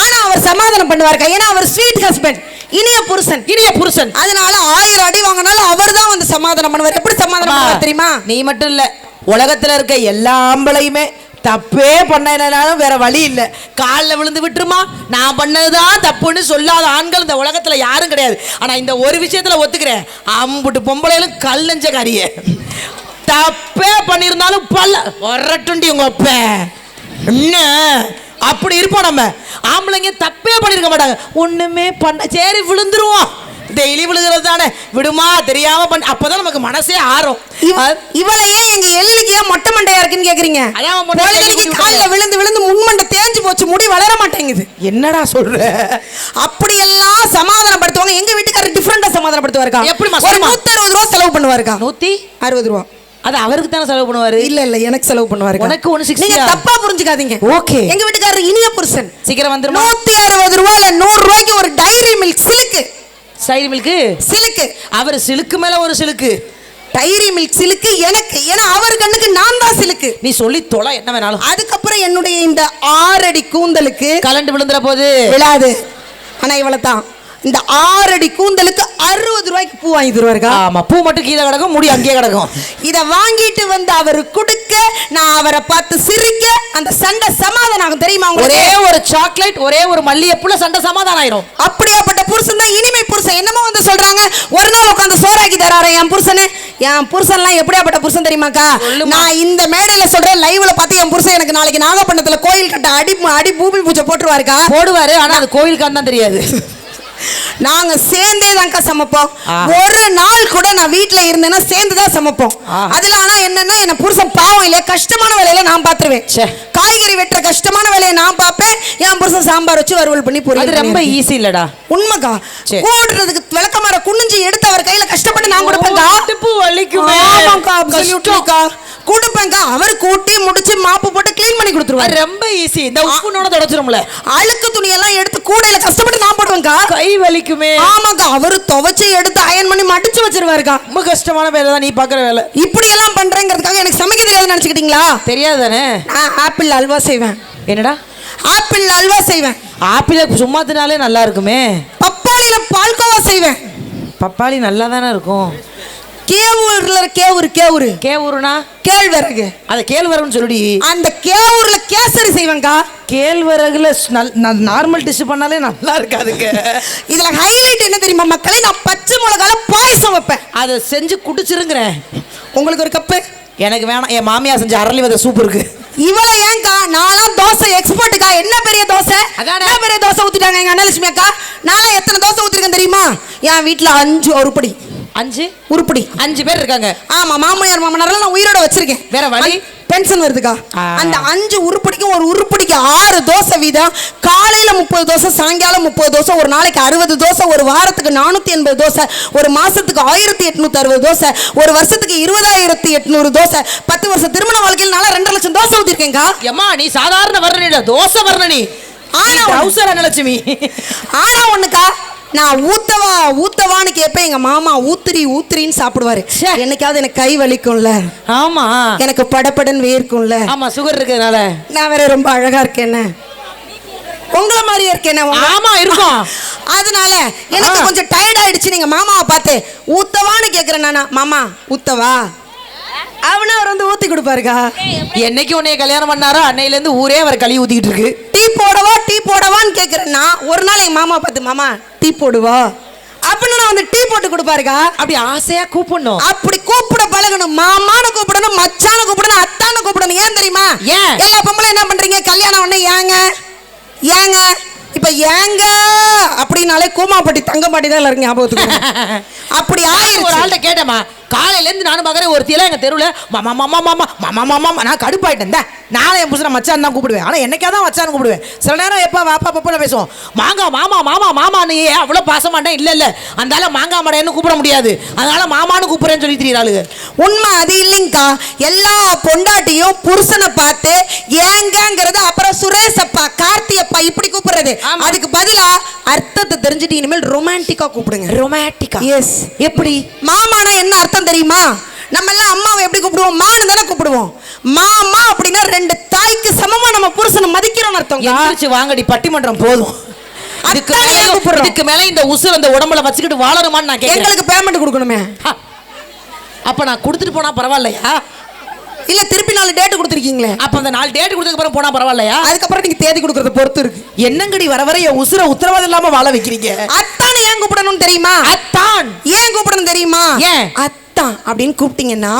ஆனா அவர் சமாதானம் பண்ணுவாருக்கா, ஏன்னா அவர் ஸ்வீட் ஹஸ்பண்ட், இனிய புருஷன், இனிய புருஷன். அதனால 1000 அடி வாங்கினாலும் அவர் தான் வந்து சமாதானம் பண்ணுவார். எப்படி சமாதானம் பண்ணுவார் தெரியுமா? நீ மட்டும் இல்ல, உலகத்துல இருக்க எல்லா ஆம்பளையுமே தப்பே பண்ணனாலும் வேற வழி இல்ல, காலில் விழுந்து விட்டுருமா, நான் பண்ணதுதான் தப்புன்னு சொல்லாத ஆண்கள் இந்த உலகத்துல யாரும் கிடையாது. ஆனா இந்த ஒரு விஷயத்துல ஒத்துக்கிறேன், அம்புட்டு பொம்பளைகளும் கல் நெஞ்ச காரிய. தப்பே பண்ணியிருந்தாலும் பல்ல வரட்டுண்டி உங்க அப்ப என்ன அப்படி இருப்போம். நம்ம ஆம்பளைங்க தப்பே பண்ணிருக்க மாட்டாங்க, ஒண்ணுமே பண்ண சரி விழுந்துருவோம், டெய்லி விழுகிறது தானே, விடுமா தெரியாம பண்ண, அப்பதான் நமக்கு மனசே ஆறும். இவளையே எங்க எல்லுக்கு ஏன் மொட்டை மண்டையா இருக்குன்னு கேக்குறீங்க? காலில் விழுந்து விழுந்து முன்மண்டை தேஞ்சு போச்சு, முடி வளர மாட்டேங்குது. என்னடா சொல்ற? அப்படி எல்லாம் சமாதானப்படுத்துவாங்க. எங்க வீட்டுக்காரர் டிஃபரெண்டா சமாதானப்படுத்துவாருக்கா. எப்படி? 160 ரூபா செலவு பண்ணுவாருக்கா. 160 ரூபா. அது அவருக்கு தானே செலவு பண்ணுவாரு. இல்ல எனக்கு செலவு பண்ணுவாரு. உனக்கு 160. நீங்க தப்பா புரிஞ்சுக்காதீங்க. ஓகே. எங்க வீட்டுக்காரர் இனிய புருஷன். சீக்கிரம் வந்துருமா. 160 ரூபாயில 100 ரூபாய்க்கு ஒரு டைரி மில்க் சிலுக்கு. டைரி மில்க் சிலுக்கு. அவர் சிலுக்கு மேல ஒரு சிலுக்கு. டைரி மில்க் சிலுக்கு எனக்கு, ஏன்னா அவர் கண்ணுக்கு நான் தான் சிலுக்கு. நீ சொல்லி தொலை என்ன வேணாலும். அதுக்கப்புறம் என்னுடைய இந்த 6 அடி கூந்தலுக்கு கலண்டு விழுந்துற போது விழாது. ஆனா இவ்வளவு தான், இந்த 6 அடி கூந்தலுக்கு 60 ரூபாய்க்கு பூ வாங்கி தருவாருக்கா. ஆமா, பூ மட்டும் கீழே கிடக்கும், முடி அங்கேயே கிடக்கும். இத வாங்கிட்டு வந்து அவர் கொடுக்க, நான் அவரை பார்த்து சிரிக்க, அந்த சண்டை சமாதானம் ஆகும் தெரியுமா உங்களுக்கு? ஒரே ஒரு சாக்லேட், ஒரே ஒரு மல்லிகைப்பூல சண்டை சமாதானம் ஆயிரும். அப்படியாப்பட்ட புருஷன் தான் இனிமை புருஷன். என்னமோ வந்து சொல்றாங்க, ஒரு நாள் உட்காந்து சோறாக்கி தராரு என் புருஷனு. என் புருஷன்லாம் எப்படியாப்பட்ட புருஷன் தெரியுமாக்கா? நான் இந்த மேடையில சொல்றேன், லைவ்ல பார்த்து என் புருஷன் எனக்கு நாளைக்கு நாகப்பட்டினத்துல கோயில் கட்ட அடி பூமி பூஜை போட்டுருவாருக்கா. போடுவாரு, ஆனா அது கோயிலுக்கான்னு தான் தெரியாது. நாங்க சேர்ந்தே தான்க்கா சமைப்போம். ஒரு நாள் கூட நான் வீட்டுல இருந்தேன்னா சேர்ந்து தான் சமைப்போம். அதுல ஆனா என்னன்னா, என்ன புருஷன் பாவம் இல்லையா, கஷ்டமான வேலையில நான் பாத்துருவேன். காய்கறி வெட்டுற கஷ்டமான வேலையை நான் பார்ப்பேன், என் புருஷன் சாம்பார் வச்சு வறுவல் பண்ணி பொரியல். அது ரொம்ப ஈஸி இல்லடா. உண்மைக்கா. கூடுறதுக்கு விளக்கமாற குனிஞ்சு எடுத்து அவர் கையில கஷ்டப்பட்டு நான் கொடுப்பேன்க்கா. கொடுப்பேன்க்கா. அவர் கூட்டி முடிச்சு மாப்பு போட்டு கிளீன் பண்ணி கொடுத்துருவாரு. ரொம்ப ஈஸி. இந்த உப்புனோட தொடச்சிரும்ல. அழுக்கு துணியெல்லாம் எடுத்து கூடையில கஷ்டப்பட்டு நான் போடுவேன்க்கா. கை வலிக்குமே. ஆமாக்கா, அவரு துவைச்சு எடுத்து அயன் பண்ணி மடிச்சு வச்சிருவாருக்கா. ரொம்ப கஷ்டமான வேலை தான் நீ பாக்குற வேலை. இப்படி எல்லாம் பண்றேங்கிறதுக்காக எனக்கு சமைக்க தெரியாதுன்னு நினைச்சுக்கிட்டீங்களா? தெரியாது தானே. ஆப்பிள் அல்வா செய்வேன். என்னடா? ஆப்பிள் அல்வா செய்வேன். ஆப்பிள் சும்மா தினாலே நல்லா இருக்குமே. பப்பாளியில பால்கோவா செய்வேன். பப்பாளி நல்லா தானே இருக்கும். கேவூர்ல கேவூருனா கேழ்வரகு. அத கேழ்வரகுன்னு சொல்லுடி. அந்த கேவூர்ல கேசரி செய்வேன்க்கா. கேழ்வரகுல நார்மல் டிஷ் பண்ணாலே நல்லா இருக்காதுங்க. இதுல ஹைலைட் என்ன தெரியுமா மக்களே? நான் பச்சை மிளகால பாயசம் வைப்பேன். அதை செஞ்சு குடிச்சிருங்கிறேன். உங்களுக்கு ஒரு கப்பு. எனக்கு வேணாம். என் மாமியா செஞ்ச அரளி வித சூப் இருக்கு. இவள ஏங்கா? நான்லாம் தோசை எக்ஸ்பர்ட்டுக்கா. என்ன பெரிய தோசை, என்ன பெரிய தோசை ஊத்திட்டாங்க எங்க அண்ணலட்சுமி அக்கா. நான்லாம் எத்தனை தோசை ஊத்திருக்கேன் தெரியுமா? என் வீட்டுல 5 உருப்படி. 5 உருப்படி. 5 பேர் இருக்காங்க. ஆமா, மாமியார் மாமனாரெல்லாம் நான் உயிரோட வச்சிருக்கேன். வேற வழி, பென்ஷன் வருதுக்கா. அந்த 5 உருப்படிக்கும் ஒரு உருப்படிக்கு 6 தோசை வீதம். காலையில 30 தோசை, சாயங்காலம் 30 தோசை, ஒரு நாளைக்கு 60 தோசை, ஒரு வாரத்துக்கு 480 தோசை, ஒரு மாசத்துக்கு 1860 தோசை, ஒரு வருஷத்துக்கு 20,800 தோசை. 10 வருஷம் திருமண வாழ்க்கையில் நான் 2 லட்சம் தோசை ஊத்திருக்கேன்க்கா. ஏமா நீ சாதாரண வர்ணனிடா, தோசை வர்ணனி. ஆனா அவசர அண்ணலட்சுமி. ஆனா ஒண்ணுக்கா, நான் ஊத்தவான்னு கேட்பேன். எங்க மாமா ஊத்திரின்னு சாப்பிடுவாரு. என்னைக்காவது எனக்கு கை வலிக்கும்ல. ஆமா, எனக்கு படப்படன்னு வேர்க்கும்ல. ஆமா, சுகர் இருக்கிறதுனால. நான் வேற ரொம்ப அழகா இருக்கேன், உங்கள மாதிரியே இருக்கேன். ஆமா இருக்கும். அதனால எனக்கு கொஞ்சம் டயர்ட் ஆயிடுச்சு. நீங்க மாமாவை பார்த்து ஊத்தவான்னு கேக்குறேன். நானா மாமா ஊத்தவா, அவனே அவர் வந்து ஊத்தி கொடுப்பாருக்கா. என்னைக்கு உன்னைய கல்யாணம் பண்ணாரோ அன்னையில இருந்து ஊரே அவர் களி ஊத்திக்கிட்டு இருக்கு. டீ போடவான்னு கேக்குறேன்னா, ஒரு நாள் எங்க மாமா பார்த்து மாமா டீ போடுவா அப்படின்னு நான் வந்து டீ போட்டு கொடுப்பாருக்கா. அப்படி ஆசையா கூப்பிடணும். அப்படி கூப்பிட பழகணும். மாமான்னு கூப்பிடணும், மச்சான கூப்பிடணும், அத்தான கூப்பிடணும். ஏன் தெரியுமா? ஏன் எல்லா பொம்பளை என்ன பண்றீங்க? கல்யாணம் உடனே ஏங்க இப்ப ஏங்க அப்படின்னாலே கூமாப்பட்டி தங்கம்பாட்டி தான் எல்லாரும் ஞாபகத்துக்கு அப்படி ஆயிரம் ஒரு ஆள்கிட்ட கேட்டேமா, காலையில இருந்து நானும் பார்க்குறேன் ஒருத்தியெல்லாம் எங்க தெருவில் மாமா மாமா மாமா மாமா மாமா நான் கடுப்பாயிட்டேன். நானும் என் புதுசு மச்சான் தான் கூப்பிடுவேன். ஆனால் என்னைக்கா தான் மச்சான் கூப்பிடுவேன். சில நேரம் எப்போ வாப்பா பப்பா பேசுவோம். மாங்கா மாமா மாமா மாமா நீ அவ்வளோ பாசமாட்டேன். இல்லை இல்லை அந்த மாங்கா மடையன்னு கூப்பிட முடியாது, அதனால மாமான்னு கூப்பிடுறேன்னு சொல்லி திரியிறாளுங்க. உண்மை அது இல்லைங்கக்கா. எல்லா பொண்டாட்டியும் புருஷனை பார்த்து ஏங்கங்கிறது அப்புறம் சுரேஷப்பா கார்த்தியப்பா இப்படி கூப்பிடுறது. அதுக்கு பதிலா அர்த்தத்தை தெரிஞ்சுட்டு இனிமேல் ரொமான்டிக்கா கூப்பிடுங்க. ரொமான்டிக்கா? எஸ். எப்படி? மாமானா என்ன அர்த்தம் தெரியுமா? நம்ம எல்லாம் அம்மாவை எப்படி கூப்பிடுவோம்? மானு தானே கூப்பிடுவோம். மாமா அப்படின்னா ரெண்டு தாய்க்கு சமமா நம்ம புருஷனை மதிக்கிறோம் அர்த்தம். எந்திரிச்சு வாங்கடி பட்டிமன்றம் போதும். இதுக்கு மேல இந்த உசுர் அந்த உடம்புல வச்சுக்கிட்டு வாழணுமான்னு நான் கேட்கிறேன். எங்களுக்கு பேமெண்ட் கொடுக்கணுமே. அப்ப நான் கொடுத்துட்டு போனா பரவாயில்லையா? இல்ல திருப்பி 4 டேட் கொடுத்துருக்கீங்களே, அப்ப அந்த 4 டேட் கொடுத்ததுக்கு அப்புறம் போனா பரவாயில்லையா? அதுக்கப்புறம் நீங்க தேதி கொடுக்கறத பொறுத்து இருக்கு. என்னங்கடி வர வர என் உசுரை உத்தரவாதம் இல்லாம வாழ வைக்கிறீங்க? அத்தான் ஏன் கூப்பிடணும் தெரியுமா? அத்தான் ஏன் கூப்பிடணும் தெரியுமா? ஏன் அத்தான் அப்படின்னு கூப்பிட்டீங்கன்னா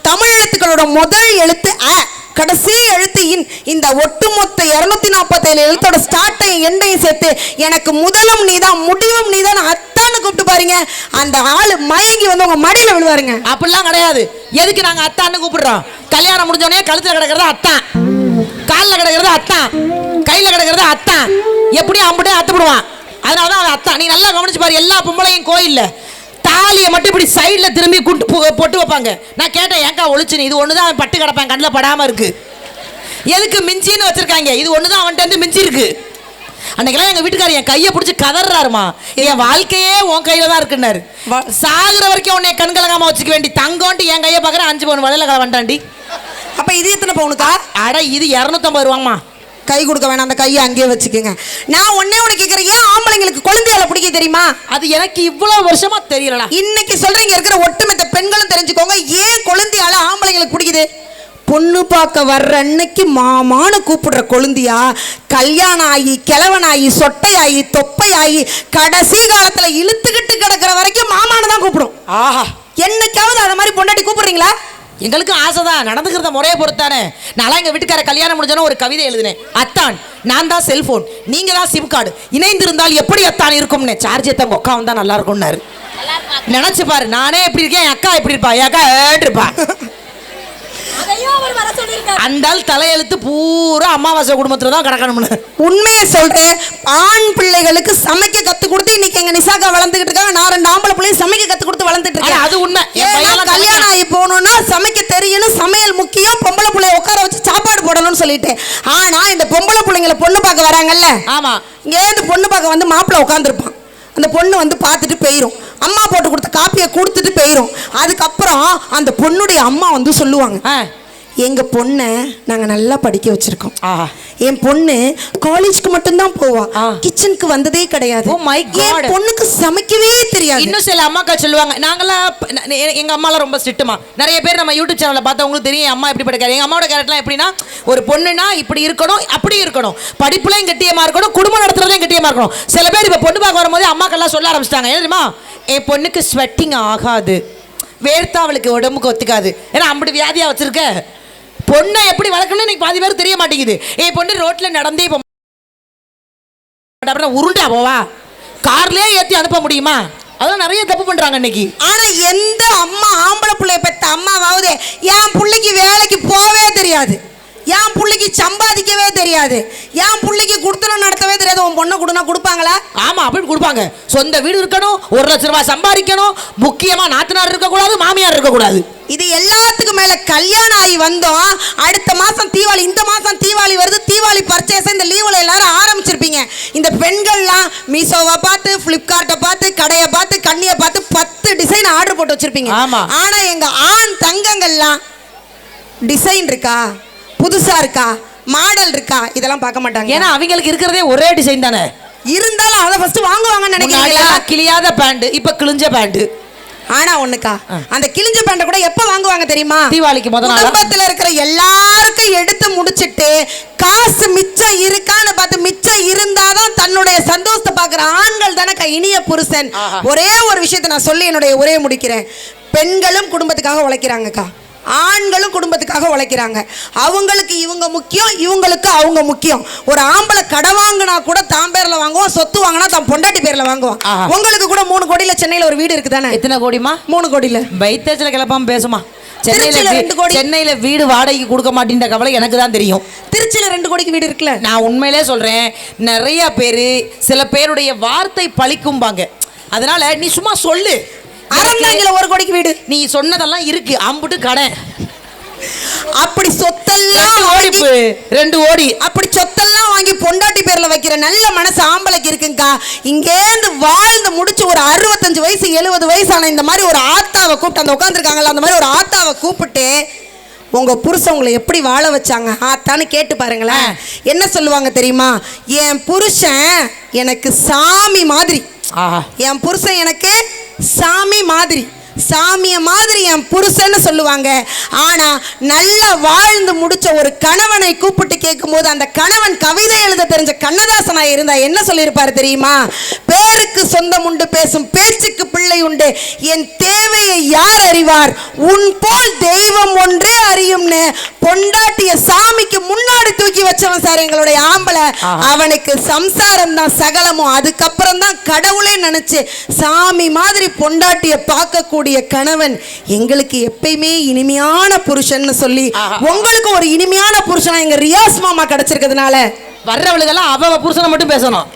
தமிழ் எழுத்துக்களோட முதல் எழுத்து அ, கடைசி எழுத்து இன். இந்த ஒட்டுமொத்த 247 எழுத்தோட ஸ்டார்ட்டையும் எண்டையும் சேர்த்து எனக்கு முதலும் நீதான் முடிவும் நீதான் அத்தான்னு கூப்பிட்டு பாருங்க. அந்த ஆளு மயங்கி வந்து உங்க மடியில விழுவாருங்க. அப்படிலாம் கிடையாது. எதுக்கு நாங்க அத்தான்னு கூப்பிடுறோம்? கல்யாணம் முடிஞ்சோடனே கழுத்துல கிடக்கிறது அத்தான், காலில் கிடக்கிறது அத்தான், கையில கிடக்கிறது அத்தான், எப்படி அம்பிட்டே அத்துப்படுவான். அதனாலதான் அவன் அத்தான். நீ நல்லா கவனிச்சு பாரு, எல்லா பொம்பளையும் கோயில்ல தாலியை மட்டும் இப்படி சைடில் திரும்பி பொட்டு வைப்பாங்க. நான் கேட்டேன், ஏங்கா ஒழிச்சு இது ஒன்று தான் அவன் பட்டு கிடப்பேன், கண்ணில் படாமல் இருக்கு. எதுக்கு மிஞ்சின்னு வச்சிருக்காங்க? இது ஒன்று தான் அவன்கிட்ட வந்து மிஞ்சி இருக்கு. அன்னைக்கெல்லாம் எங்கள் வீட்டுக்காரர் என் கையை பிடிச்சி கதறாருமா, என் வாழ்க்கையே உன் கையில் தான் இருக்குன்னாரு. சாகுற வரைக்கும் உன்னை கண் கலங்காம வச்சுக்க வேண்டி தங்கோன்ட்டு என் கையை பார்க்குறேன் 5 பவுன் வலையில கலை வண்டாண்டி. அப்போ இது எத்தனை பவுனுக்கா? அட இது 250 ரூபாம்மா. கை கொடுக்க வேணாம், அந்த கையை அங்கேயே வச்சுக்கோங்க. நான் ஒன்னே ஒன்று கேட்குறேன், ஏன் ஆம்பளைங்களுக்கு குழந்தையால பிடிக்க தெரியுமா? அது எனக்கு இவ்வளோ வருஷமா தெரியலடா. இன்னைக்கு சொல்றீங்க இருக்கிற ஒட்டுமொத்த பெண்களும் தெரிஞ்சுக்கோங்க, ஏன் குழந்தையால ஆம்பளைங்களுக்கு பிடிக்குது. பொண்ணு பார்க்க வர்ற அன்னைக்கு மாமான்னு கூப்பிடுற கொழுந்தியா கல்யாணம் ஆகி கிழவனாகி சொட்டையாகி தொப்பையாகி கடைசி காலத்துல இழுத்துக்கிட்டு கிடக்கிற வரைக்கும் மாமான்னு தான் கூப்பிடும். ஆஹா, என்னைக்காவது அதை மாதிரி பொண்டாட்டி கூப்பிடுறீங்களா? எங்களுக்கு ஆசைதான், நடந்துக்கிறத முறையை பொறுத்தானே. நான் எங்கள் வீட்டுக்கார கல்யாணம் முடிஞ்சோன்னா ஒரு கவிதை எழுதினேன். அத்தான் நான் தான் செல்போன், நீங்க தான் சிம் கார்டு, இணைந்திருந்தால் எப்படி அத்தான் இருக்கும்னு. சார்ஜ் எத்தங்க உட்கா வந்தா நல்லா இருக்கும்னாரு. நினைச்சு பாரு, நானே எப்படி இருக்கேன், என் அக்கா எப்படி இருப்பா, என் அக்கா இருப்பா. அந்த தலையெழுத்து பூரா அமாவாசை குடும்பத்துல தான் கிடக்கணும்னு. உண்மையை சொல்றேன், ஆண் பிள்ளைகளுக்கு சமைக்க கத்து கொடுத்து இன்னைக்கு எங்க நிசாக்கா வளர்ந்துகிட்டு இருக்காங்க. நான் 2 ஆம்பளை பிள்ளைங்க சமைக்க கத்து கொடுத்து வளர்ந்துட்டு இருக்கேன். அது உண்மை. கல்யாணம் ஆகி போகணும்னா சமைக்க தெரியணும், சமையல் முக்கியம், பொம்பளை பிள்ளைய உட்கார வச்சு சாப்பாடு போடணும்னு சொல்லிட்டேன். ஆனா இந்த பொம்பளை பிள்ளைங்களை பொண்ணு பார்க்க வராங்கல்ல, ஆமா, இங்க பொண்ணு பார்க்க வந்து மாப்பிள்ளை உட்காந்துருப்பான். அந்த பொண்ணு வந்து பார்த்துட்டு போயிரும், அம்மா போட்டு கொடுத்த காப்பியை கொடுத்துட்டு போயிரும். அதுக்கப்புறம் அந்த பொண்ணுடைய அம்மா வந்து சொல்லுவாங்க, எங்க பொண்ணை நாங்க நல்லா படிக்க வச்சிருக்கோம், என் பொண்ணு காலேஜ்க்கு மட்டும்தான் போவா, கிச்சனுக்கு வந்ததே கிடையாது, என் பொண்ணுக்கு சமைக்கவே தெரியாது. இன்னும் சில அம்மாக்கள் சொல்லுவாங்க, நாங்களாம் எங்க அம்மாலாம் ரொம்ப ஸ்ட்ரிக்ட்டுமா. நிறைய பேர் நம்ம யூடியூப் சேனல்ல பார்த்தா உங்களுக்கு தெரியும் அம்மா எப்படிப்பட்ட கேரக்டர். எங்க அம்மாவோட கேரக்டர்லாம் எப்படின்னா, ஒரு பொண்ணுனா இப்படி இருக்கணும், அப்படி இருக்கணும், படிப்புலையும் கட்டியமா இருக்கணும், குடும்பம் நடத்துறதுலையும் கட்டியமா இருக்கணும். சில பேர் இப்ப பொண்ணு பார்க்க வரும்போது அம்மாக்கள்லாம் சொல்ல ஆரம்பிச்சிட்டாங்க, ஏன் தெரியுமா, என் பொண்ணுக்கு ஸ்வெட்டிங் ஆகாது, வேர்த்தா அவளுக்கு உடம்புக்கு ஒத்துக்காது, ஏன்னா அப்படி வியாதியா வச்சிருக்க. பொண்ணை எப்படி வளர்க்கணும்னு எனக்கு பாதி பேருக்கு தெரிய மாட்டேங்குது. என் பொண்ணு ரோட்ல நடந்தே உருண்டா போவா, கார்லயே ஏத்தி அனுப்ப முடியுமா? அதெல்லாம் நிறைய தப்பு பண்றாங்க இன்னைக்கு. ஆனா எந்த அம்மா ஆம்பளை பிள்ளைய பெத்த அம்மாவாவது என் பிள்ளைக்கு வேலைக்கு போவே தெரியாது, என் பிள்ளைக்கு சம்பாதிக்கவே தெரியாது, என் பிள்ளைக்கு கொடுத்தனும் நடத்தவே தெரியாது, உன் பொண்ணை கொடுனா கொடுப்பாங்களா? ஆமா, அப்படி கொடுப்பாங்க. சொந்த வீடு இருக்கணும், 1 லட்சம் ரூபாய் சம்பாதிக்கணும், முக்கியமா நாத்தனார் இருக்கக்கூடாது, மாமியார் இருக்கக்கூடாது. இது எல்லாத்துக்கும் மேல கல்யாணம் ஆகி வந்தோம், அடுத்த மாசம் தீபாவளி, இந்த மாசம் தீபாவளி வருது, தீபாவளி பர்ச்சேஸ் இந்த லீவுல எல்லாரும் ஆரம்பிச்சிருப்பீங்க. இந்த பெண்கள்லாம் மீஷோவை பார்த்து, பிளிப்கார்ட்டை பார்த்து, கடையை பார்த்து, கண்ணியை பார்த்து 10 டிசைன் ஆர்டர் போட்டு வச்சிருப்பீங்க. ஆனா எங்க ஆண் தங்கங்கள்லாம் டிசைன் இருக்கா, புதுசா இருக்கா, மாடல் இருக்கா, இதெல்லாம் பார்க்க மாட்டாங்க. ஏன்னா அவங்களுக்கு இருக்கிறதே ஒரே டிசைன் தானே. இருந்தாலும் அதை ஃபர்ஸ்ட் வாங்குவாங்கன்னு நினைக்கிறீங்களா? கிழியாத பேண்ட், இப்ப கிழிஞ்ச பேண்ட். ஆனா ஒண்ணுக்கா, அந்த கிழிஞ்ச பேண்ட கூட எப்ப வாங்குவாங்க தெரியுமா? தீபாவளிக்கு முதல் நாள். குடும்பத்துல இருக்கிற எல்லாருக்கும் எடுத்து முடிச்சிட்டு காசு மிச்சம் இருக்கான்னு பார்த்து, மிச்சம் இருந்தாதான் தன்னுடைய சந்தோஷத்தை பாக்குற ஆண்கள் தானே இனிய புருஷன். ஒரே ஒரு விஷயத்தை நான் சொல்லி என்னுடைய உரையை முடிக்கிறேன். பெண்களும் குடும்பத்துக்காக உழைக்கிறாங்கக்கா, ஆண்களும் குடும்பத்துக்காக உழைக்கிறாங்க. அவங்களுக்கு இவங்க முக்கியம், இவங்களுக்கு அவங்க முக்கியம். ஒரு ஆம்பளை கடை வாங்கினா கூட தான் பேர்ல வாங்குவான், சொத்து வாங்கினா தான் பொண்டாட்டி பேர்ல வாங்குவான். உங்களுக்கு கூட 3 கோடியில சென்னையில ஒரு வீடு இருக்குதானே? எத்தனை கோடிமா? 3 கோடியில. வைத்தேச்சல கிளப்பாம பேசுமா. சென்னையில வீடு வாடகைக்கு கொடுக்க மாட்டேன்ற கவலை எனக்கு தான் தெரியும். திருச்சியில 2 கோடிக்கு வீடு இருக்குல்ல. நான் உண்மையிலே சொல்றேன், நிறைய பேரு சில பேருடைய வார்த்தை பழிக்கும்பாங்க. அதனால நீ சும்மா சொல்லு. அறந்தாங்கில 1 கோடிக்கு வீடு. நீ சொன்னதெல்லாம் இருக்கு, அம்புட்டு கடை. அப்படி சொத்தெல்லாம் 2 கோடி அப்படி சொத்தெல்லாம் வாங்கி பொண்டாட்டி பேர்ல வைக்கிற நல்ல மனசு ஆம்பளைக்கு இருக்குங்கக்கா. இங்கேருந்து வாழ்ந்து முடிச்சு ஒரு 65 வயசு 70 வயசான இந்த மாதிரி ஒரு ஆத்தாவை கூப்பிட்டு, அந்த உட்காந்துருக்காங்கல்ல அந்த மாதிரி ஒரு ஆத்தாவை கூப்பிட்டு, உங்க புருஷன் உங்களை எப்படி வாழ வச்சாங்க ஆத்தான்னு கேட்டு பாருங்களேன். என்ன சொல்லுவாங்க தெரியுமா? என் புருஷன் எனக்கு சாமி மாதிரி. என் புருஷன் எனக்கு சாமி மாதிரி, சாமிய மாதிரி என் புருஷன்னு சொல்லுவாங்க. ஆனா நல்லா வாழ்ந்து முடிச்ச ஒரு கணவனை கூப்பிட்டு கேட்கும்போது, அந்த கணவன் கவிதை எழுத தெரிஞ்ச கண்ணதாசனா இருந்தா என்ன சொல்லியிருப்பாரு தெரியுமா? பேருக்கு சொந்தம் உண்டு, பேசும் பேச்சுக்கு பிள்ளை உண்டு, என் தேவையை யார் அறிவார், உன் போல் தெய்வம் ஒன்றே அறியும்னு பொண்டாட்டிய சாமிக்கு முன்னாடி தூக்கி வச்சவன் சார் எங்களுடைய ஆம்பளை. அவனுக்கு சம்சாரம் தான் சகலமும். அதுக்கப்புறம் தான் கடவுளே நினைச்சு சாமி மாதிரி பொண்டாட்டிய பார்க்கக்கூடிய கணவன் எங்களுக்கு எப்பயுமே இனிமையான புருஷன் சொல்லி, உங்களுக்கு ஒரு இனிமையான புருஷனா எங்க ரியாஸ் மாமா கிடைச்சிருக்கிறதுனால வர்றவளுக்கெல்லாம் அவ புருஷனை மட்டும் பேசணும்.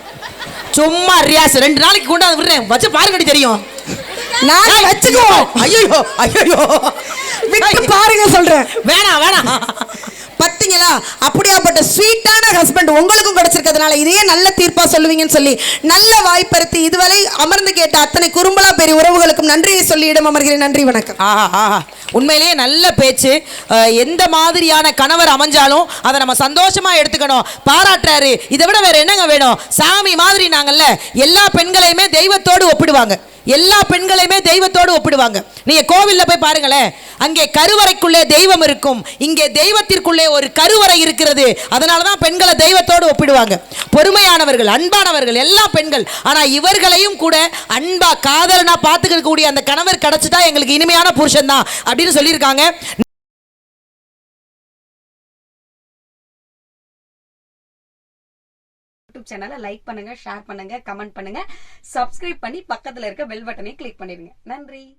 சும்மா ரியாஸ் 2 நாளைக்கு கொண்டாந்து விடுறேன், வச்சு பாருங்கடி தெரியும். நான் வச்சுக்குவோம். ஐயோ ஐயோ விட்டு பாருங்க சொல்றேன். வேணாம் வேணாம். பத்தீங்களா? அப்படியாப்பட்ட ஸ்வீட்டான ஹஸ்பண்ட் உங்களுக்கும் கிடைச்சிருக்கிறதுனால இதையே நல்ல தீர்ப்பா சொல்லுவீங்கன்னு சொல்லி நல்ல வாய்ப்பெடுத்து இதுவரை அமர்ந்து கேட்ட அத்தனை குறும்பலா பெரிய உறவுகளுக்கும் நன்றியை சொல்லி இடம் அமர்கிறேன். நன்றி, வணக்கம். உண்மையிலேயே நல்ல பேச்சு. எந்த மாதிரியான கணவர் அமைஞ்சாலும் அதை நம்ம சந்தோஷமா எடுத்துக்கணும். பாராட்டுறாரு, இதை விட வேற என்னங்க வேணும்? சாமி மாதிரி நாங்கள்ல எல்லா பெண்களையுமே தெய்வத்தோடு ஒப்பிடுவாங்க. எல்லா பெண்களையுமே தெய்வத்தோடு ஒப்பிடுவாங்க. நீங்க கோவில்ல போய் பாருங்களேன், அங்கே கருவறைக்குள்ளே தெய்வம் இருக்கும், இங்கே தெய்வத்திற்குள்ளே ஒரு கருவறை இருக்கிறது. அதனாலதான் பெண்களை தெய்வத்தோடு ஒப்பிடுவாங்க. பொறுமையானவர்கள், அன்பானவர்கள் எல்லா பெண்கள். ஆனா இவர்களையும் கூட அன்பா காதலனா பார்த்துக்க கூடிய அந்த கணவர் கிடைச்சிட்டா எங்களுக்கு இனிமையான புருஷன் தான் அப்படின்னு சொல்லியிருக்காங்க. யூடியூப் சேனலை லைக் பண்ணுங்க, ஷேர் பண்ணுங்க, கமெண்ட் பண்ணுங்க, சப்ஸ்கிரைப் பண்ணி பக்கத்துல இருக்க பெல் பட்டனை கிளிக் பண்ணிருங்க. நன்றி.